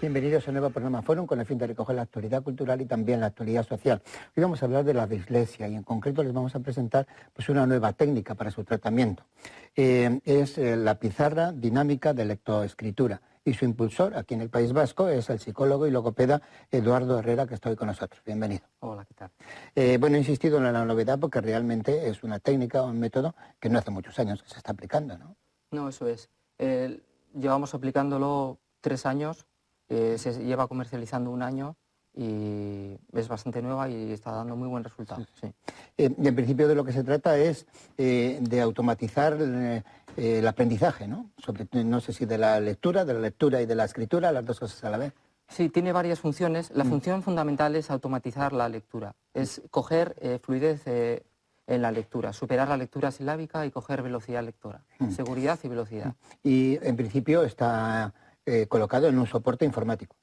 Bienvenidos a un nuevo programa Fórum con el fin de recoger la actualidad cultural y también la actualidad social. Hoy vamos a hablar de la dislexia y en concreto les vamos a presentar pues, una nueva técnica para su tratamiento. Es la pizarra dinámica de lectoescritura y su impulsor aquí en el País Vasco es el psicólogo y logopeda Eduardo Herrera, que está hoy con nosotros. Bienvenido. Hola, ¿qué tal? Bueno, he insistido en la novedad porque realmente es una técnica o un método que no hace muchos años que se está aplicando, ¿no? No, eso es. Llevamos aplicándolo 3 años, se lleva comercializando 1 año y es bastante nueva y está dando muy buen resultado. Sí. En principio de lo que se trata es de automatizar el aprendizaje, ¿no? No sé si de la lectura y de la escritura, las dos cosas a la vez. Sí, tiene varias funciones. La función fundamental es automatizar la lectura, es coger fluidez en la lectura, superar la lectura silábica y coger velocidad lectora, seguridad y velocidad. Y en principio está colocado en un soporte informático.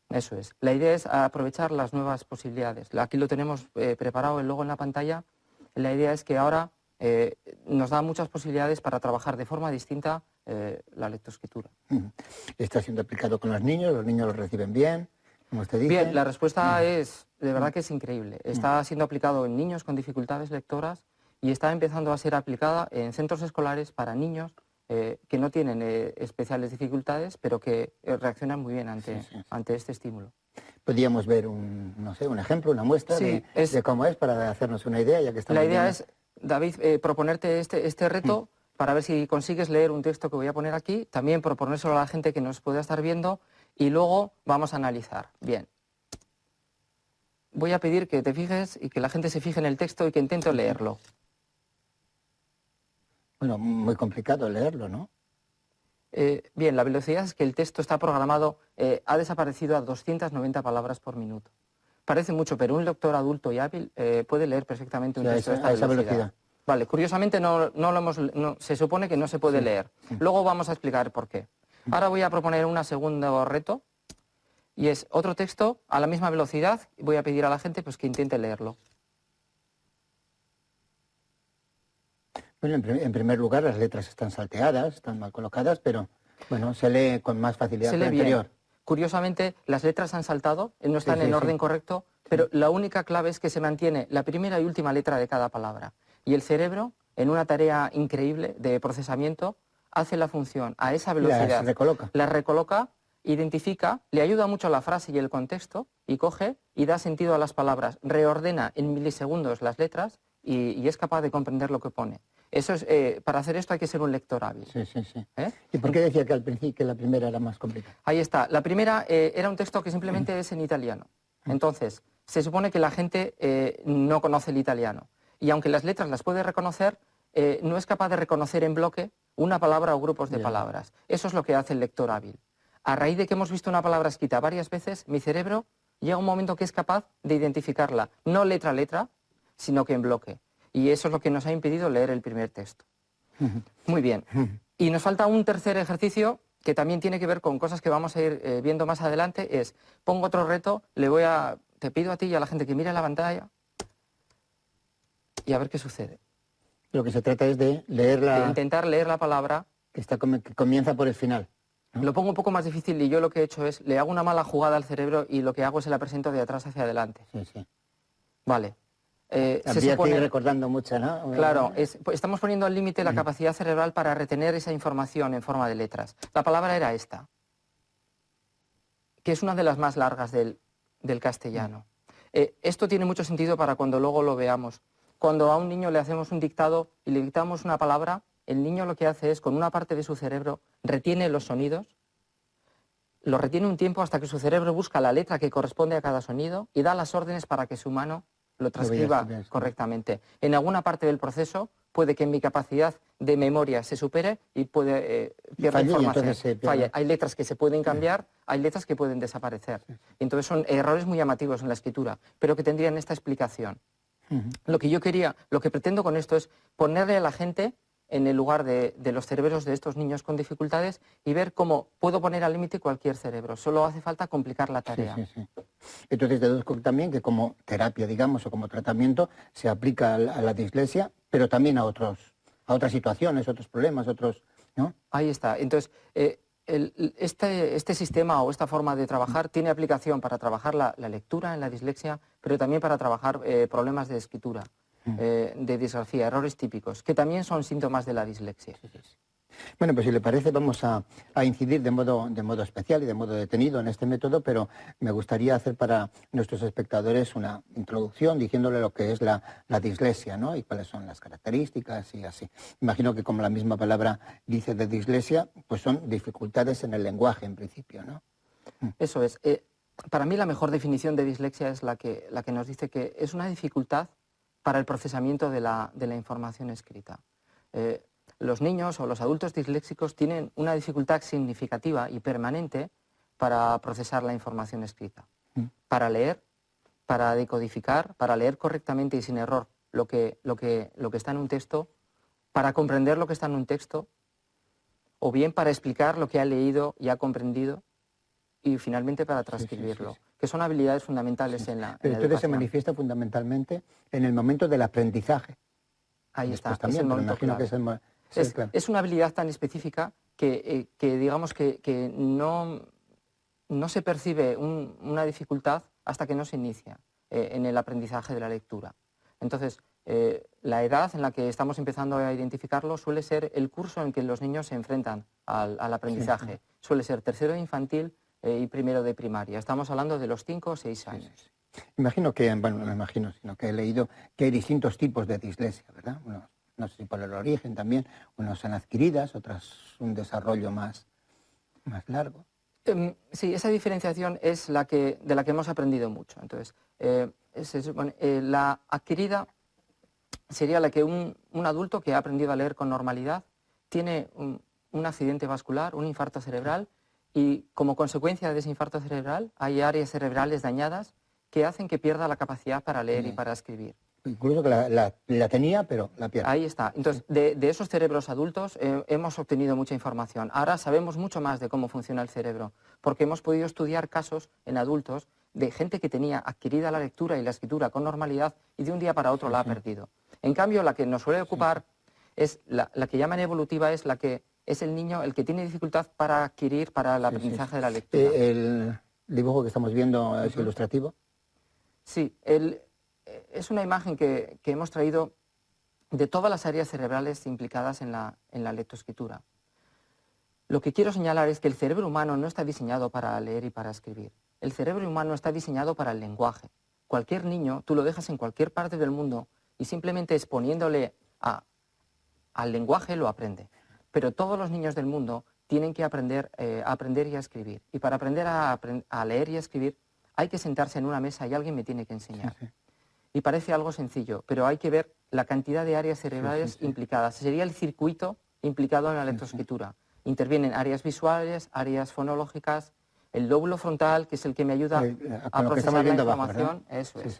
Eso es. La idea es aprovechar las nuevas posibilidades. Aquí lo tenemos preparado, el logo en la pantalla. La idea es que ahora nos da muchas posibilidades para trabajar de forma distinta la lectoescritura. Está siendo aplicado con los niños lo reciben bien, como usted dice. Bien, la respuesta es, de verdad que es increíble. Está siendo aplicado en niños con dificultades lectoras y está empezando a ser aplicada en centros escolares para niños que no tienen especiales dificultades, pero que reaccionan muy bien ante este estímulo. Podríamos ver no sé, un ejemplo, una muestra de cómo es para hacernos una idea, ya que estamos La idea viendo. es, David, proponerte este reto para ver si consigues leer un texto que voy a poner aquí, también proponérselo a la gente que nos pueda estar viendo y luego vamos a analizar. Bien. Voy a pedir que te fijes y que la gente se fije en el texto y que intente leerlo. Bueno, muy complicado leerlo, ¿no? Bien, la velocidad es que el texto está programado, ha desaparecido a 290 palabras por minuto. Parece mucho, pero un lector adulto y hábil puede leer perfectamente un texto a esa velocidad. Vale, curiosamente se supone que no se puede leer. Luego vamos a explicar por qué. Ahora voy a proponer un segundo reto y es otro texto a la misma velocidad. Voy a pedir a la gente pues, que intente leerlo. Bueno, en primer lugar, las letras están salteadas, están mal colocadas, pero bueno, se lee con más facilidad que el anterior. Bien. Curiosamente, las letras han saltado, no están en orden correcto, pero la única clave es que se mantiene la primera y última letra de cada palabra. Y el cerebro, en una tarea increíble de procesamiento, hace la función a esa velocidad. Las recoloca, identifica, le ayuda mucho a la frase y el contexto, y coge y da sentido a las palabras, reordena en milisegundos las letras y es capaz de comprender lo que pone. Eso es, para hacer esto hay que ser un lector hábil. Sí. ¿Y por qué decía que al principio que la primera era más complicada? Ahí está. La primera era un texto que simplemente es en italiano. Entonces, se supone que la gente no conoce el italiano. Y aunque las letras las puede reconocer, no es capaz de reconocer en bloque una palabra o grupos de palabras. Eso es lo que hace el lector hábil. A raíz de que hemos visto una palabra escrita varias veces, mi cerebro llega a un momento que es capaz de identificarla, no letra a letra, sino que en bloque. Y eso es lo que nos ha impedido leer el primer texto. Muy bien. Y nos falta un tercer ejercicio que también tiene que ver con cosas que vamos a ir viendo más adelante. Pongo otro reto, te pido a ti y a la gente que mire la pantalla y a ver qué sucede. Lo que se trata es de leerla. De intentar leer la palabra. Que comienza por el final, ¿no? Lo pongo un poco más difícil y yo lo que he hecho es, le hago una mala jugada al cerebro y lo que hago es se la presento de atrás hacia adelante. Sí. Vale. Habría que ir recordando mucho, ¿no? Claro, estamos poniendo al límite la capacidad cerebral para retener esa información en forma de letras. La palabra era esta, que es una de las más largas del castellano. Esto tiene mucho sentido para cuando luego lo veamos. Cuando a un niño le hacemos un dictado y le dictamos una palabra, el niño lo que hace es, con una parte de su cerebro, retiene los sonidos, lo retiene un tiempo hasta que su cerebro busca la letra que corresponde a cada sonido y da las órdenes para que su mano lo transcriba correctamente. En alguna parte del proceso puede que mi capacidad de memoria se supere y puede pierda información. Falla. Hay letras que se pueden cambiar, hay letras que pueden desaparecer. Entonces son errores muy llamativos en la escritura, pero que tendrían esta explicación. Lo que pretendo con esto es ponerle a la gente en el lugar de los cerebros de estos niños con dificultades y ver cómo puedo poner al límite cualquier cerebro. Solo hace falta complicar la tarea. Sí. Entonces deduzco también que como terapia, digamos, o como tratamiento, se aplica a la dislexia, pero también a otras situaciones, otros problemas, ¿no? Ahí está. Entonces, Este sistema o esta forma de trabajar tiene aplicación para trabajar la lectura en la dislexia, pero también para trabajar problemas de escritura, de disgrafía, errores típicos, que también son síntomas de la dislexia. Bueno, pues si le parece vamos a incidir de modo especial y de modo detenido en este método, pero me gustaría hacer para nuestros espectadores una introducción diciéndole lo que es la dislexia, ¿no? Y cuáles son las características y así. Imagino que como la misma palabra dice de dislexia, pues son dificultades en el lenguaje en principio, ¿no? Eso es. Para mí la mejor definición de dislexia es la que nos dice que es una dificultad para el procesamiento de la información escrita. Los niños o los adultos disléxicos tienen una dificultad significativa y permanente para procesar la información escrita, para leer, para decodificar, para leer correctamente y sin error lo que está en un texto, para comprender lo que está en un texto, o bien para explicar lo que ha leído y ha comprendido, y finalmente para transcribirlo, que son habilidades fundamentales en la Pero en la entonces se educación. manifiesta fundamentalmente en el momento del aprendizaje. Ahí Después está, también, es el pero momento imagino clave. que es el... Sí, claro. Es una habilidad tan específica que digamos que no se percibe una dificultad hasta que no se inicia en el aprendizaje de la lectura. Entonces, la edad en la que estamos empezando a identificarlo suele ser el curso en que los niños se enfrentan al aprendizaje. Sí. Suele ser tercero de infantil y primero de primaria. Estamos hablando de los 5 o 6 años. Sí. Imagino que, bueno, no imagino, sino que he leído que hay distintos tipos de dislexia, ¿verdad? No sé si por el origen también, unas son adquiridas, otras un desarrollo más largo. Sí, esa diferenciación es de la que hemos aprendido mucho. Entonces, la adquirida sería la que un adulto que ha aprendido a leer con normalidad tiene un accidente vascular, un infarto cerebral, y como consecuencia de ese infarto cerebral hay áreas cerebrales dañadas que hacen que pierda la capacidad para leer y para escribir. Incluso que la tenía, pero la pierde. Ahí está. Entonces, de esos cerebros adultos hemos obtenido mucha información. Ahora sabemos mucho más de cómo funciona el cerebro, porque hemos podido estudiar casos en adultos de gente que tenía adquirida la lectura y la escritura con normalidad y de un día para otro la ha perdido. En cambio, la que nos suele ocupar es la que llaman evolutiva, es la que es el niño el que tiene dificultad para adquirir para el aprendizaje de la lectura. ¿El dibujo que estamos viendo es ilustrativo? Sí, es una imagen que hemos traído de todas las áreas cerebrales implicadas en la lectoescritura. Lo que quiero señalar es que el cerebro humano no está diseñado para leer y para escribir. El cerebro humano está diseñado para el lenguaje. Cualquier niño, tú lo dejas en cualquier parte del mundo y simplemente exponiéndole al lenguaje lo aprende. Pero todos los niños del mundo tienen que aprender a aprender y a escribir. Y para aprender a leer y a escribir hay que sentarse en una mesa y alguien me tiene que enseñar. Y parece algo sencillo, pero hay que ver la cantidad de áreas cerebrales implicadas. Sería el circuito implicado en la lectoescritura. Intervienen áreas visuales, áreas fonológicas, el lóbulo frontal, que es el que me ayuda a procesar la información. Eso es.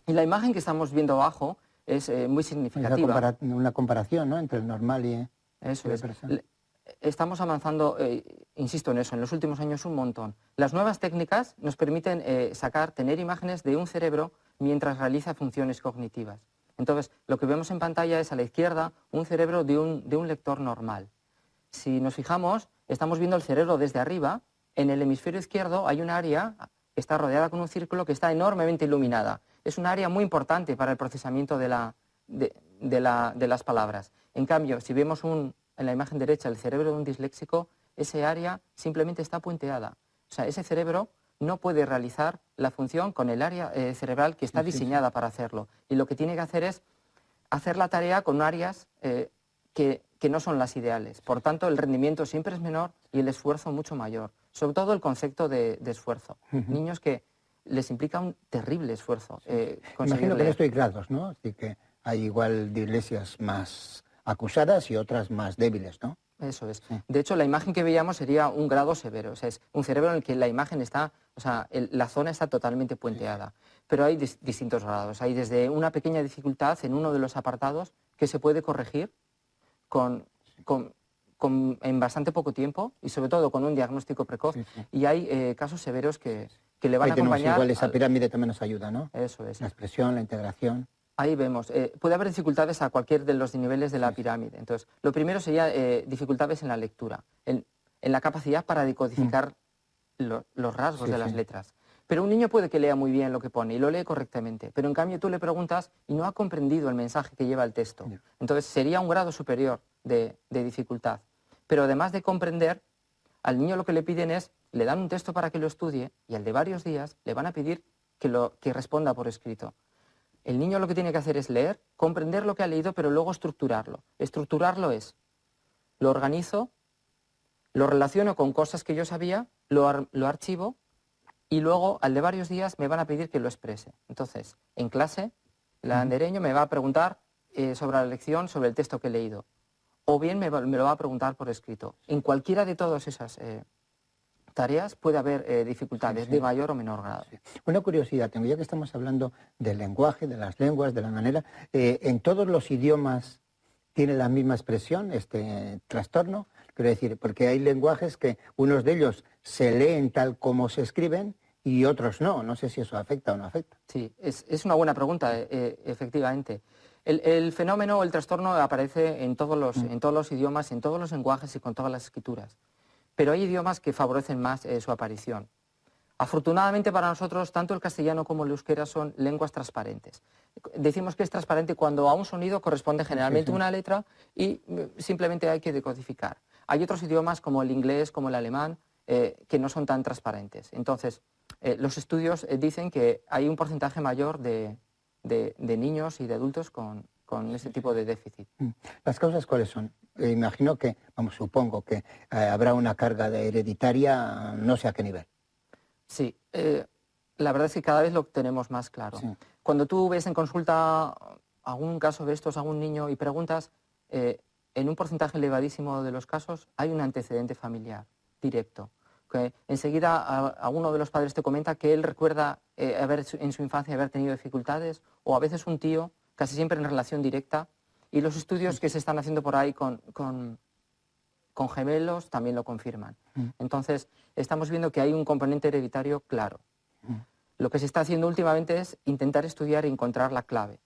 Y la imagen que estamos viendo abajo es muy significativa. Una comparación, ¿no?, entre el normal y... Eso es. Estamos avanzando, insisto en eso, en los últimos años un montón. Las nuevas técnicas nos permiten tener imágenes de un cerebro mientras realiza funciones cognitivas. Entonces, lo que vemos en pantalla es a la izquierda un cerebro de un lector normal. Si nos fijamos, estamos viendo el cerebro desde arriba. En el hemisferio izquierdo hay un área que está rodeada con un círculo que está enormemente iluminada. Es un área muy importante para el procesamiento de las palabras. En cambio, si vemos en la imagen derecha el cerebro de un disléxico, ese área simplemente está punteada. O sea, ese cerebro no puede realizar la función con el área cerebral que está diseñada para hacerlo. Y lo que tiene que hacer es hacer la tarea con áreas que no son las ideales. Por tanto, el rendimiento siempre es menor y el esfuerzo mucho mayor. Sobre todo el concepto de esfuerzo. Niños que les implica un terrible esfuerzo. Imagino que en esto hay grados, ¿no? Así que hay igual dislexia más acusadas y otras más débiles, ¿no? Eso es. De hecho, la imagen que veíamos sería un grado severo. O sea, es un cerebro en el que la imagen está, o sea, la zona está totalmente puenteada. Pero hay distintos grados. Hay desde una pequeña dificultad en uno de los apartados que se puede corregir en bastante poco tiempo y sobre todo con un diagnóstico precoz. Y hay casos severos que le van a acompañar. Igual esa pirámide también nos ayuda, ¿no? Eso es. La expresión, la integración. Ahí vemos. Puede haber dificultades a cualquier de los niveles de la pirámide. Entonces, lo primero sería dificultades en la lectura. en la capacidad para decodificar los rasgos Sí, de las sí. letras. Pero un niño puede que lea muy bien lo que pone y lo lee correctamente, pero en cambio tú le preguntas y no ha comprendido el mensaje que lleva el texto. Ya. Entonces sería un grado superior de dificultad. Pero además de comprender, al niño lo que le piden es, le dan un texto para que lo estudie y al de varios días le van a pedir que responda por escrito. El niño lo que tiene que hacer es leer, comprender lo que ha leído, pero luego estructurarlo. Estructurarlo es, lo organizo, lo relaciono con cosas que yo sabía, lo archivo y luego al de varios días me van a pedir que lo exprese. Entonces, en clase, el andereño me va a preguntar sobre la lección, sobre el texto que he leído. O bien me lo va a preguntar por escrito. En cualquiera de todas esas tareas puede haber dificultades Sí, sí. de mayor o menor grado. Sí. Una curiosidad tengo, ya que estamos hablando del lenguaje, de las lenguas, de la manera, ¿en todos los idiomas tiene la misma expresión este trastorno? Quiero decir, porque hay lenguajes que unos de ellos se leen tal como se escriben y otros no. No sé si eso afecta o no afecta. Sí, es una buena pregunta, efectivamente. El fenómeno o el trastorno aparece en todos los idiomas, en todos los lenguajes y con todas las escrituras. Pero hay idiomas que favorecen más su aparición. Afortunadamente para nosotros, tanto el castellano como el euskera son lenguas transparentes. Decimos que es transparente cuando a un sonido corresponde generalmente una letra y simplemente hay que decodificar. Hay otros idiomas como el inglés, como el alemán, que no son tan transparentes. Entonces, los estudios dicen que hay un porcentaje mayor de niños y de adultos con ese tipo de déficit. ¿Las causas cuáles son? Imagino que, vamos, supongo que habrá una carga de hereditaria, no sé a qué nivel. Sí, la verdad es que cada vez lo tenemos más claro. Sí. Cuando tú ves en consulta algún caso de estos a algún niño y preguntas, en un porcentaje elevadísimo de los casos hay un antecedente familiar directo. Que enseguida alguno de los padres te comenta que él recuerda en su infancia haber tenido dificultades, o a veces un tío, casi siempre en relación directa, y los estudios que se están haciendo por ahí con gemelos también lo confirman. Entonces, estamos viendo que hay un componente hereditario claro. Lo que se está haciendo últimamente es intentar estudiar y encontrar la clave.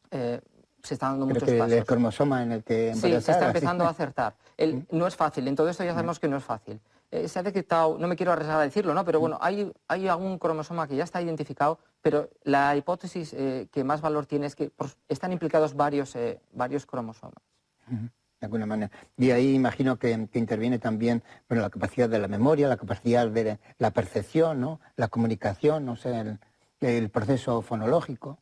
Se están dando Creo muchos que pasos. el cromosoma en el que Sí, se embarazar, está así. empezando a acertar. No es fácil, en todo esto ya sabemos que no es fácil. Se ha detectado, no me quiero arriesgar a decirlo, ¿no? Pero bueno, hay algún cromosoma que ya está identificado, pero la hipótesis que más valor tiene es que están implicados varios cromosomas. De alguna manera. Y ahí imagino que interviene también, bueno, la capacidad de la memoria, la capacidad de la percepción, ¿no? La comunicación, no sé, el proceso fonológico.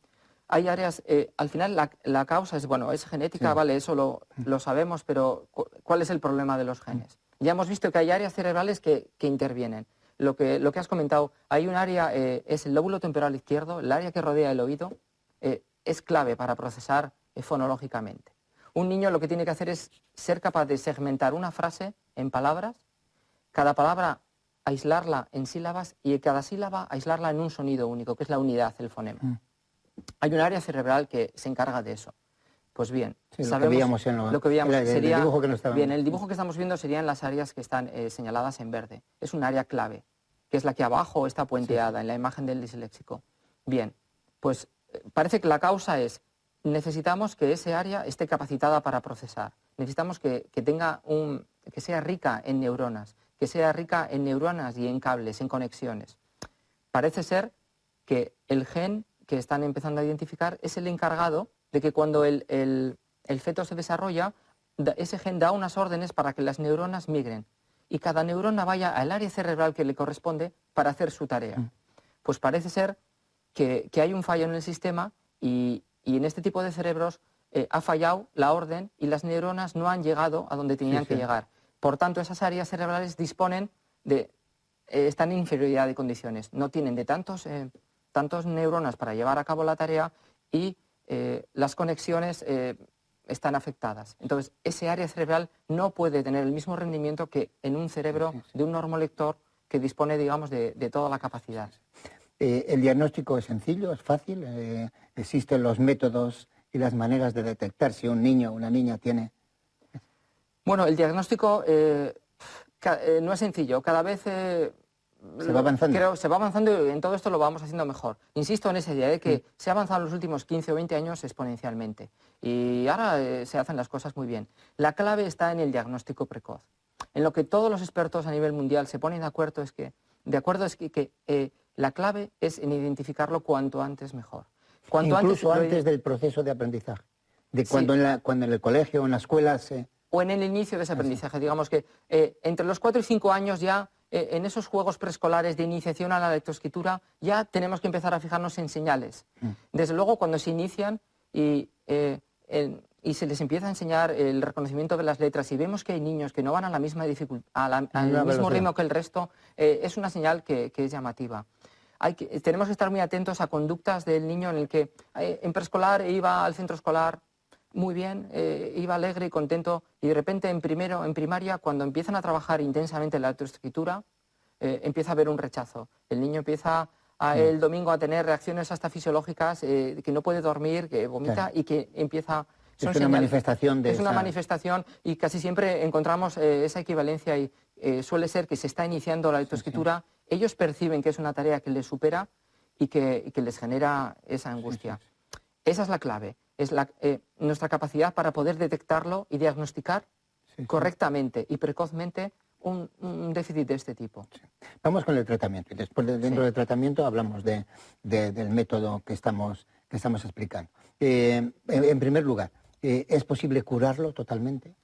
Hay áreas, al final la causa es genética, Sí. vale, eso lo sabemos, pero ¿cuál es el problema de los genes? Ya hemos visto que hay áreas cerebrales que intervienen. Lo que has comentado, hay un área, es el lóbulo temporal izquierdo, el área que rodea el oído, es clave para procesar fonológicamente. Un niño lo que tiene que hacer es ser capaz de segmentar una frase en palabras, cada palabra aislarla en sílabas y cada sílaba aislarla en un sonido único, que es la unidad, el fonema. Hay un área cerebral que se encarga de eso. Pues bien, Sí, sabemos lo que veíamos el dibujo que nos estaba... Bien, el dibujo que estamos viendo serían las áreas que están señaladas en verde. Es un área clave, que es la que abajo está puenteada en la imagen del disléxico. Bien, pues parece que la causa es, necesitamos que ese área esté capacitada para procesar. Necesitamos que sea rica en neuronas, que sea rica en neuronas y en cables, en conexiones. Parece ser que el gen que están empezando a identificar es el encargado de que cuando el feto se desarrolla, ese gen da unas órdenes para que las neuronas migren y cada neurona vaya al área cerebral que le corresponde para hacer su tarea. Pues parece ser que hay un fallo en el sistema y en este tipo de cerebros ha fallado la orden y las neuronas no han llegado a donde tenían que llegar. Por tanto, esas áreas cerebrales están en inferioridad de condiciones, no tienen de tantos neuronas para llevar a cabo la tarea y las conexiones están afectadas. Entonces, ese área cerebral no puede tener el mismo rendimiento que en un cerebro de un normolector que dispone, digamos, de toda la capacidad. ¿El diagnóstico es sencillo, es fácil? ¿Existen los métodos y las maneras de detectar si un niño o una niña tiene...? Bueno, el diagnóstico no es sencillo. Cada vez... ¿Se va avanzando? Creo se va avanzando y en todo esto lo vamos haciendo mejor. Insisto en esa idea de que se ha avanzado en los últimos 15 o 20 años exponencialmente y ahora se hacen las cosas muy bien. La clave está en el diagnóstico precoz. En lo que todos los expertos a nivel mundial se ponen de acuerdo es que, la clave es en identificarlo cuanto antes mejor. Cuanto Incluso antes antes del proceso de aprendizaje, de Sí. cuando en el colegio o en la escuela se... o en el inicio de ese aprendizaje. Digamos que entre los 4 y 5 años ya, en esos juegos preescolares de iniciación a la lectoescritura, ya tenemos que empezar a fijarnos en señales. Desde luego, cuando se inician y se les empieza a enseñar el reconocimiento de las letras y vemos que hay niños que no van a la misma al mismo ritmo que el resto, es una señal que es llamativa. Tenemos que estar muy atentos a conductas del niño en el que en preescolar iba al centro escolar muy bien, iba alegre y contento, y de repente en primaria, cuando empiezan a trabajar intensamente la lectoescritura, empieza a haber un rechazo. El niño empieza el domingo a tener reacciones hasta fisiológicas, que no puede dormir, que vomita, Claro. y que empieza... Es una manifestación de Es una esa... manifestación, y casi siempre encontramos esa equivalencia, y suele ser que se está iniciando la lectoescritura, ellos perciben que es una tarea que les supera y que les genera esa angustia. Esa es la clave, es nuestra capacidad para poder detectarlo y diagnosticar correctamente y precozmente un déficit de este tipo. Vamos con el tratamiento. Y después, dentro del tratamiento, hablamos del método que estamos explicando. En primer lugar, ¿es posible curarlo totalmente?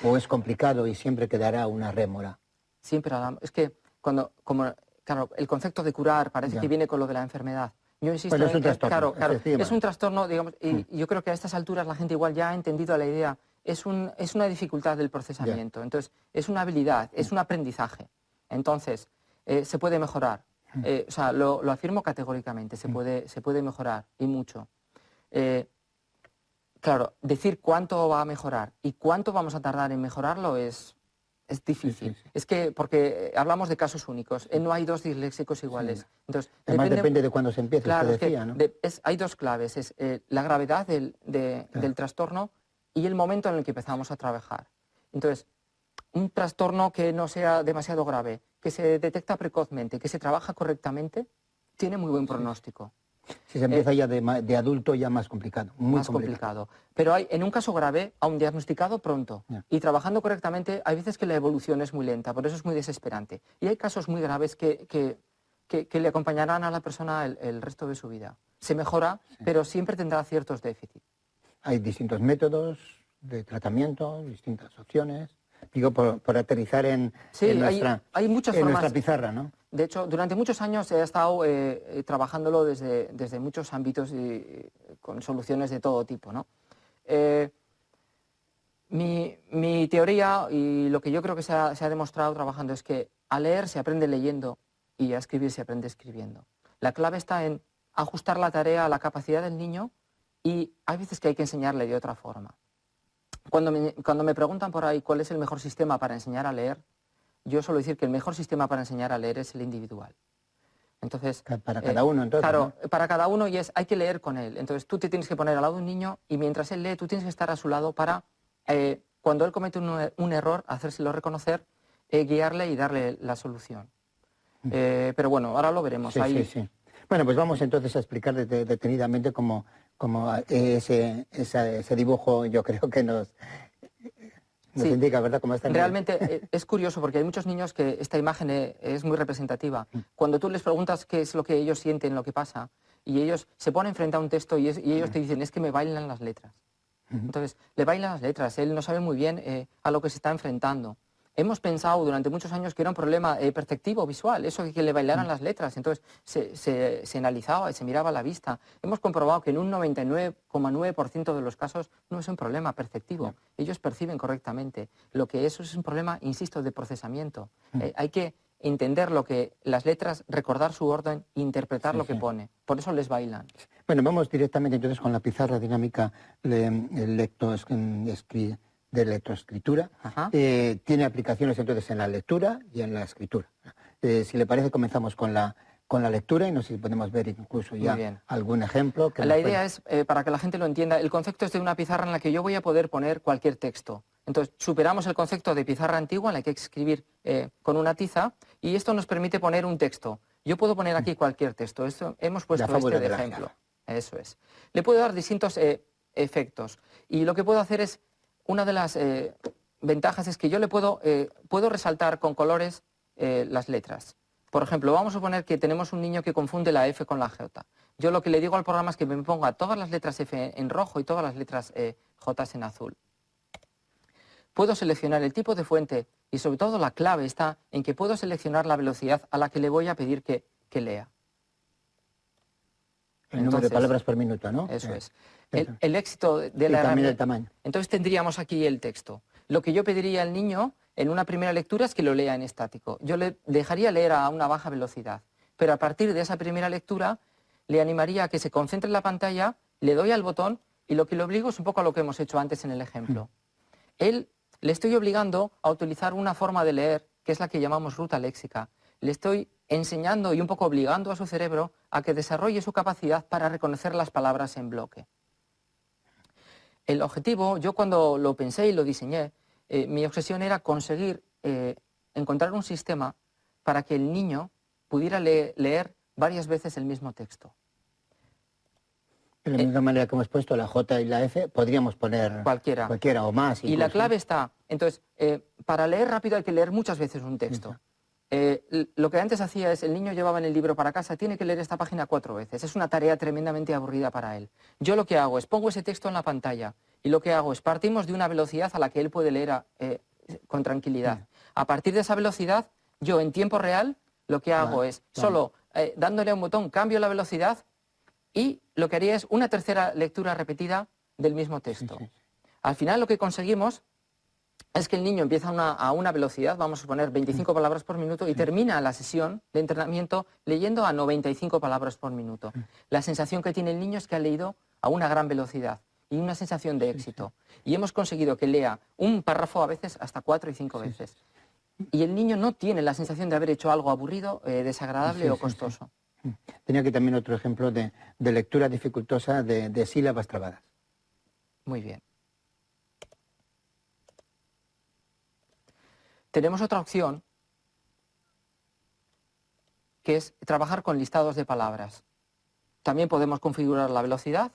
¿O es complicado y siempre quedará una rémora? Siempre es que claro, el concepto de curar parece que viene con lo de la enfermedad. Yo insisto Bueno, es un trastorno. claro, es un trastorno, digamos, y yo creo que a estas alturas la gente igual ya ha entendido la idea. Es una dificultad del procesamiento. Entonces, es una habilidad, es un aprendizaje. Entonces, se puede mejorar. O sea, lo afirmo categóricamente, se puede mejorar, y mucho. Claro, decir cuánto va a mejorar y cuánto vamos a tardar en mejorarlo es difícil. Es que, porque hablamos de casos únicos, no hay dos disléxicos iguales. Entonces, además depende de cuándo se empiece, claro, usted decía, ¿no? Hay dos claves, es la gravedad del trastorno y el momento en el que empezamos a trabajar. Entonces, un trastorno que no sea demasiado grave, que se detecta precozmente, que se trabaja correctamente, tiene muy buen pronóstico. Si se empieza ya de adulto, ya más complicado. Muy complicado. Pero en un caso grave, aun diagnosticado pronto y trabajando correctamente, hay veces que la evolución es muy lenta, por eso es muy desesperante. Y hay casos muy graves que le acompañarán a la persona el resto de su vida. Se mejora, pero siempre tendrá ciertos déficits. Hay distintos métodos de tratamiento, distintas opciones. Digo, por aterrizar en hay muchas formas, nuestra pizarra, ¿no? De hecho, durante muchos años he estado trabajándolo desde muchos ámbitos y con soluciones de todo tipo, ¿no? Mi teoría y lo que yo creo que se ha demostrado trabajando es que a leer se aprende leyendo y a escribir se aprende escribiendo. La clave está en ajustar la tarea a la capacidad del niño, y hay veces que hay que enseñarle de otra forma. Cuando me preguntan por ahí cuál es el mejor sistema para enseñar a leer, yo suelo decir que el mejor sistema para enseñar a leer es el individual. Entonces, para cada uno, entonces. Claro, ¿no? Para cada uno, y hay que leer con él. Entonces tú te tienes que poner al lado de un niño y mientras él lee, tú tienes que estar a su lado para, cuando él comete un error, hacérselo reconocer, guiarle y darle la solución. Pero bueno, ahora lo veremos. Sí. Bueno, pues vamos entonces a explicar detenidamente cómo ese dibujo, yo creo que nos indica, ¿verdad? Cómo está realmente es curioso porque hay muchos niños que esta imagen es muy representativa. Cuando tú les preguntas qué es lo que ellos sienten, lo que pasa, y ellos se ponen frente a un texto y ellos te dicen, es que me bailan las letras. Entonces, le bailan las letras, él no sabe muy bien a lo que se está enfrentando. Hemos pensado durante muchos años que era un problema perceptivo, visual, eso de que le bailaran las letras. Entonces se analizaba y se miraba a la vista. Hemos comprobado que en un 99,9% de los casos no es un problema perceptivo. Ellos perciben correctamente. Lo que eso es un problema, insisto, de procesamiento. Hay que entender lo que las letras, recordar su orden, interpretar lo que pone. Por eso les bailan. Bueno, vamos directamente entonces con la pizarra dinámica de lectoescritura. Tiene aplicaciones entonces en la lectura y en la escritura. Si le parece, comenzamos con la lectura y no sé si podemos ver incluso ya algún ejemplo. La idea es, para que la gente lo entienda, el concepto es de una pizarra en la que yo voy a poder poner cualquier texto. Entonces, superamos el concepto de pizarra antigua en la que hay que escribir con una tiza, y esto nos permite poner un texto. Yo puedo poner aquí cualquier texto. Esto, hemos puesto de ejemplo. Eso es. Le puedo dar distintos efectos. Y lo que puedo hacer es, una de las ventajas es que yo le puedo resaltar con colores las letras. Por ejemplo, vamos a suponer que tenemos un niño que confunde la F con la J. Yo lo que le digo al programa es que me ponga todas las letras F en rojo y todas las letras J en azul. Puedo seleccionar el tipo de fuente y sobre todo la clave está en que puedo seleccionar la velocidad a la que le voy a pedir que lea. El número de palabras por minuto, ¿no? Eso es. El éxito de la herramienta. También herramienta. el tamaño. Entonces tendríamos aquí el texto. Lo que yo pediría al niño en una primera lectura es que lo lea en estático. Yo le dejaría leer a una baja velocidad, pero a partir de esa primera lectura le animaría a que se concentre en la pantalla, le doy al botón y lo que le obligo es un poco a lo que hemos hecho antes en el ejemplo. Le estoy obligando a utilizar una forma de leer que es la que llamamos ruta léxica. Le estoy enseñando y un poco obligando a su cerebro a que desarrolle su capacidad para reconocer las palabras en bloque. El objetivo, yo cuando lo pensé y lo diseñé, mi obsesión era conseguir encontrar un sistema para que el niño pudiera leer varias veces el mismo texto. De la misma manera que hemos puesto la J y la F, podríamos poner cualquiera o más. Incluso. Y la clave está, entonces, para leer rápido hay que leer muchas veces un texto. Lo que antes hacía es, el niño llevaba en el libro para casa, tiene que leer esta página 4 veces. Es una tarea tremendamente aburrida para él. Yo lo que hago es, pongo ese texto en la pantalla y lo que hago es, partimos de una velocidad a la que él puede leer con tranquilidad. A partir de esa velocidad, yo en tiempo real, lo que hago es, solo dándole a un botón, cambio la velocidad y lo que haría es una tercera lectura repetida del mismo texto. Al final lo que conseguimos es que el niño empieza a una velocidad, vamos a suponer 25 palabras por minuto, y termina la sesión de entrenamiento leyendo a 95 palabras por minuto. La sensación que tiene el niño es que ha leído a una gran velocidad y una sensación de éxito. Y hemos conseguido que lea un párrafo a veces hasta 4 y 5 veces. Y el niño no tiene la sensación de haber hecho algo aburrido, desagradable o costoso. Tenía aquí también otro ejemplo de lectura dificultosa de sílabas trabadas. Muy bien. Tenemos otra opción, que es trabajar con listados de palabras. También podemos configurar la velocidad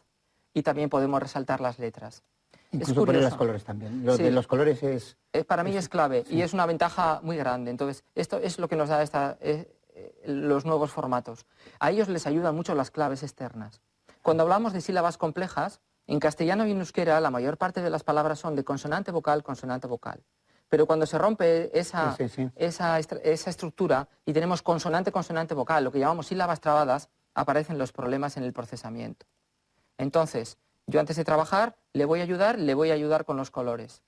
y también podemos resaltar las letras. Incluso poner los colores también. Lo de los colores es... Para mí es clave y es una ventaja muy grande. Entonces, esto es lo que nos da los nuevos formatos. A ellos les ayudan mucho las claves externas. Cuando hablamos de sílabas complejas, en castellano y en euskera la mayor parte de las palabras son de consonante vocal, consonante vocal. Pero cuando se rompe esa estructura y tenemos consonante, consonante vocal, lo que llamamos sílabas trabadas, aparecen los problemas en el procesamiento. Entonces, yo antes de trabajar le voy a ayudar con los colores.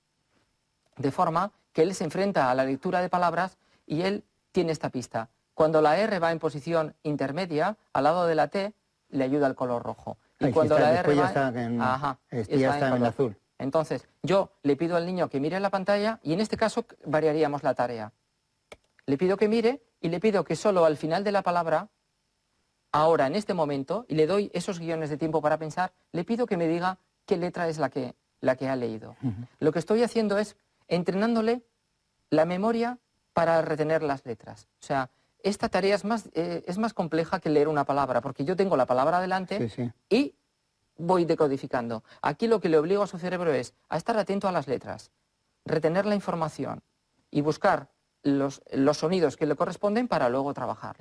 De forma que él se enfrenta a la lectura de palabras y él tiene esta pista. Cuando la R va en posición intermedia, al lado de la T, le ayuda el color rojo. Y cuando la R va... ya está en azul. Entonces, yo le pido al niño que mire la pantalla y en este caso variaríamos la tarea. Le pido que mire y le pido que solo al final de la palabra, ahora, en este momento, y le doy esos guiones de tiempo para pensar, le pido que me diga qué letra es la que ha leído. Lo que estoy haciendo es entrenándole la memoria para retener las letras. O sea, esta tarea es más compleja que leer una palabra, porque yo tengo la palabra delante y voy decodificando. Aquí lo que le obligo a su cerebro es a estar atento a las letras, retener la información y buscar los sonidos que le corresponden para luego trabajar.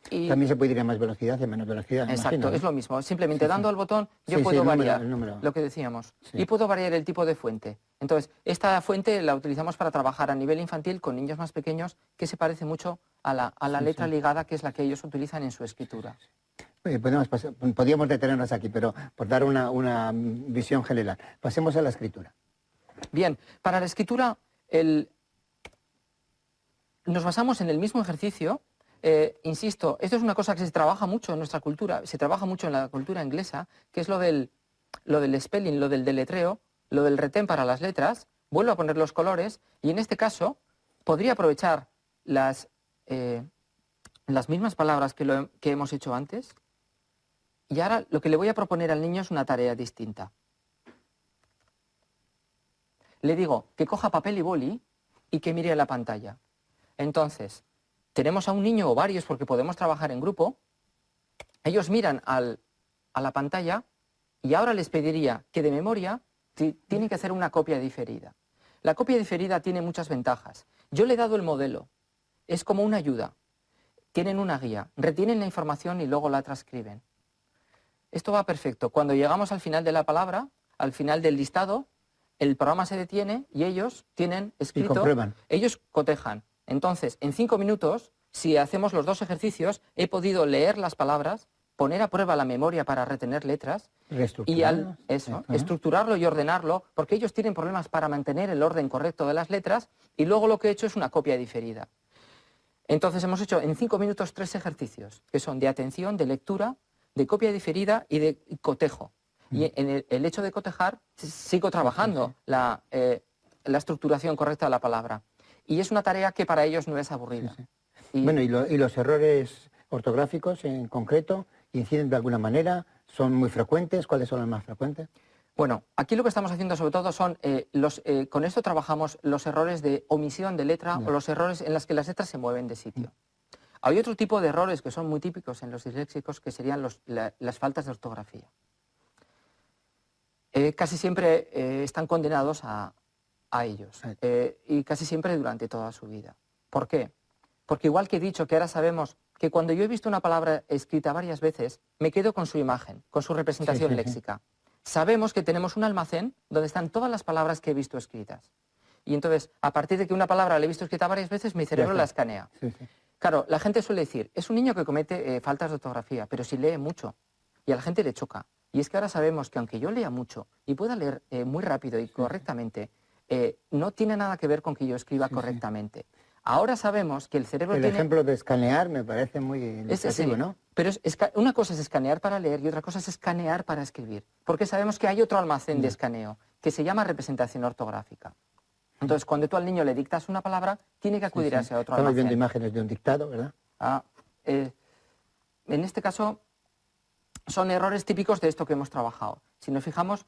Y también se puede ir a más velocidad y a menos velocidad. Exacto, imagino, ¿no? Es lo mismo. Simplemente dando al botón yo puedo variar lo que decíamos. Y puedo variar el tipo de fuente. Entonces, esta fuente la utilizamos para trabajar a nivel infantil con niños más pequeños, que se parece mucho a la letra ligada, que es la que ellos utilizan en su escritura. Podríamos detenernos aquí, pero por dar una visión general. Pasemos a la escritura. Bien, para la escritura nos basamos en el mismo ejercicio. Insisto, esto es una cosa que se trabaja mucho en nuestra cultura, se trabaja mucho en la cultura inglesa, que es lo del spelling, lo del deletreo, lo del retén para las letras. Vuelvo a poner los colores y en este caso podría aprovechar las mismas palabras que hemos hecho antes. Y ahora lo que le voy a proponer al niño es una tarea distinta. Le digo que coja papel y boli y que mire a la pantalla. Entonces, tenemos a un niño o varios, porque podemos trabajar en grupo. Ellos miran a la pantalla y ahora les pediría que de memoria tienen que hacer una copia diferida. La copia diferida tiene muchas ventajas. Yo le he dado el modelo, es como una ayuda. Tienen una guía, retienen la información y luego la transcriben. Esto va perfecto. Cuando llegamos al final de la palabra, al final del listado, el programa se detiene y ellos tienen escrito... Y comprueban. Ellos cotejan. Entonces, en 5 minutos, si hacemos los 2 ejercicios, he podido leer las palabras, poner a prueba la memoria para retener letras y estructurarlo y ordenarlo, porque ellos tienen problemas para mantener el orden correcto de las letras, y luego lo que he hecho es una copia diferida. Entonces hemos hecho en 5 minutos 3 ejercicios, que son de atención, de lectura, de copia diferida y de cotejo. Y en el hecho de cotejar, sigo trabajando la estructuración correcta de la palabra. Y es una tarea que para ellos no es aburrida. Bueno, ¿y los errores ortográficos en concreto inciden de alguna manera? ¿Son muy frecuentes? ¿Cuáles son los más frecuentes? Bueno, aquí lo que estamos haciendo sobre todo son, con esto trabajamos los errores de omisión de letra o los errores en los que las letras se mueven de sitio. Hay otro tipo de errores que son muy típicos en los disléxicos, que serían las faltas de ortografía. Casi siempre están condenados a ellos, y casi siempre durante toda su vida. ¿Por qué? Porque igual que he dicho que ahora sabemos que cuando yo he visto una palabra escrita varias veces, me quedo con su imagen, con su representación léxica. Sabemos que tenemos un almacén donde están todas las palabras que he visto escritas. Y entonces, a partir de que una palabra la he visto escrita varias veces, mi cerebro la escanea. Claro, la gente suele decir, es un niño que comete faltas de ortografía, pero si lee mucho, y a la gente le choca. Y es que ahora sabemos que aunque yo lea mucho y pueda leer muy rápido y correctamente, no tiene nada que ver con que yo escriba correctamente. Ahora sabemos que el cerebro tiene... El ejemplo de escanear me parece muy ilustrativo, ¿no? Pero una cosa es escanear para leer y otra cosa es escanear para escribir. Porque sabemos que hay otro almacén de escaneo que se llama representación ortográfica. Entonces, cuando tú al niño le dictas una palabra, tiene que acudir a ese otro almacén. Estamos viendo imágenes de un dictado, ¿verdad? En este caso, son errores típicos de esto que hemos trabajado. Si nos fijamos,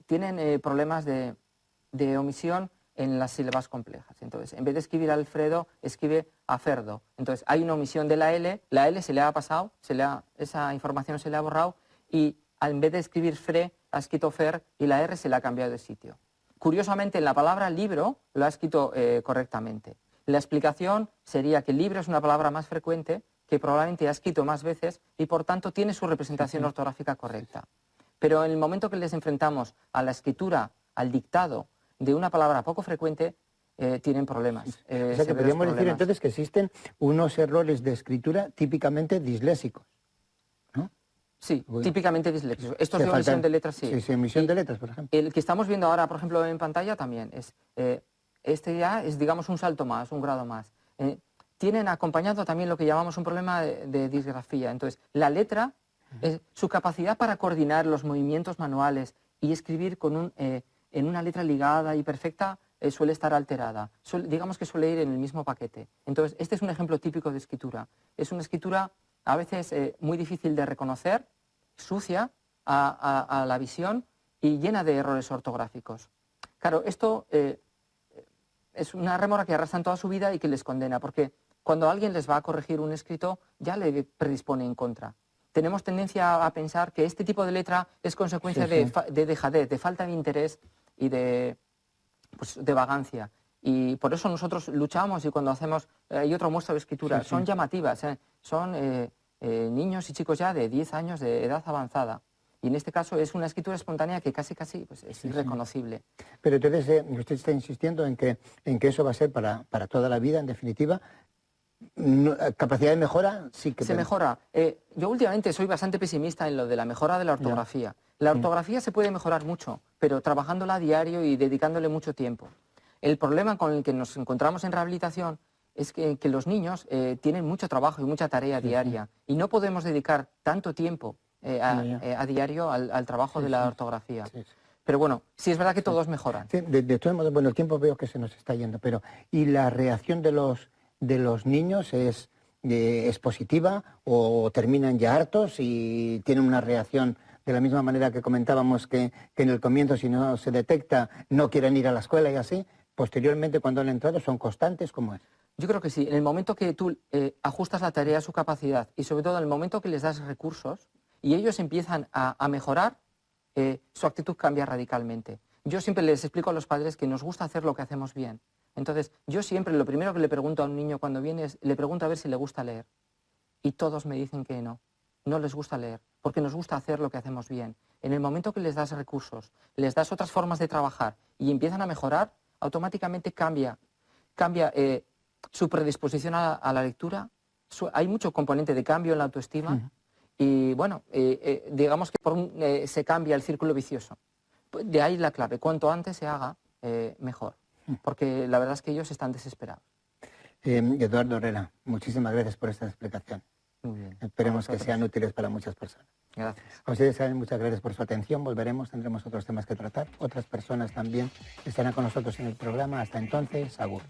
tienen problemas de omisión en las sílabas complejas. Entonces, en vez de escribir Alfredo, escribe Aferdo. Entonces, hay una omisión de la L se le ha pasado, esa información se le ha borrado, y en vez de escribir Fre, ha escrito Fer, y la R se le ha cambiado de sitio. Curiosamente, en la palabra libro lo ha escrito correctamente. La explicación sería que libro es una palabra más frecuente, que probablemente ha escrito más veces, y por tanto tiene su representación ortográfica correcta. Pero en el momento que les enfrentamos a la escritura, al dictado, de una palabra poco frecuente, tienen problemas. O sea que podríamos decir entonces que existen unos errores de escritura típicamente disléxicos, ¿no? Sí, típicamente disléxicos. Estos de omisión de letras, sí. Sí, omisión de letras, por ejemplo. El que estamos viendo ahora, por ejemplo, en pantalla también, este ya es, digamos, un salto más, un grado más. Tienen acompañado también lo que llamamos un problema de disgrafía. Entonces, la letra, su capacidad para coordinar los movimientos manuales y escribir en una letra ligada y perfecta, suele estar alterada. Digamos que suele ir en el mismo paquete. Entonces, este es un ejemplo típico de escritura. Es una escritura a veces muy difícil de reconocer, sucia a la visión y llena de errores ortográficos. Claro, esto es una rémora que arrastran toda su vida y que les condena, porque cuando alguien les va a corregir un escrito, ya le predispone en contra. Tenemos tendencia a pensar que este tipo de letra es consecuencia de dejadez, de falta de interés y de vagancia. Y por eso nosotros luchamos, y cuando hacemos, hay otra muestra de escritura, son llamativas, son niños y chicos ya de 10 años de edad avanzada. Y en este caso es una escritura espontánea que casi pues, es irreconocible. Pero entonces usted está insistiendo en que eso va a ser para toda la vida, en definitiva. ¿Capacidad de mejora? Sí que... Se mejora. Yo últimamente soy bastante pesimista en lo de la mejora de la ortografía. La ortografía se puede mejorar mucho, pero trabajándola a diario y dedicándole mucho tiempo. El problema con el que nos encontramos en rehabilitación es que los niños tienen mucho trabajo y mucha tarea diaria, y no podemos dedicar tanto tiempo a diario al trabajo de la ortografía. Pero bueno, sí es verdad que todos mejoran. Sí, de todos modos, bueno, el tiempo veo que se nos está yendo, pero ¿y la reacción de los niños es positiva o terminan ya hartos y tienen una reacción de la misma manera que comentábamos que en el comienzo, si no se detecta, no quieren ir a la escuela y así? Posteriormente, cuando han entrado, ¿son constantes? ¿Cómo es? Yo creo que sí. En el momento que tú ajustas la tarea a su capacidad y sobre todo en el momento que les das recursos y ellos empiezan a mejorar, su actitud cambia radicalmente. yo siempre les explico a los padres que nos gusta hacer lo que hacemos bien. Entonces, yo siempre lo primero que le pregunto a un niño cuando viene es, le pregunto a ver si le gusta leer. Y todos me dicen que no les gusta leer, porque nos gusta hacer lo que hacemos bien. En el momento que les das recursos, les das otras formas de trabajar y empiezan a mejorar, automáticamente cambia su predisposición a la lectura. Hay mucho componente de cambio en la autoestima y, bueno, digamos que se cambia el círculo vicioso. De ahí la clave, cuanto antes se haga, mejor, porque la verdad es que ellos están desesperados. Eduardo Herrera, muchísimas gracias por esta explicación. Muy bien. Esperemos que sean útiles para muchas personas. Gracias. A ustedes saben, muchas gracias por su atención. Volveremos, tendremos otros temas que tratar. Otras personas también estarán con nosotros en el programa. Hasta entonces, agur.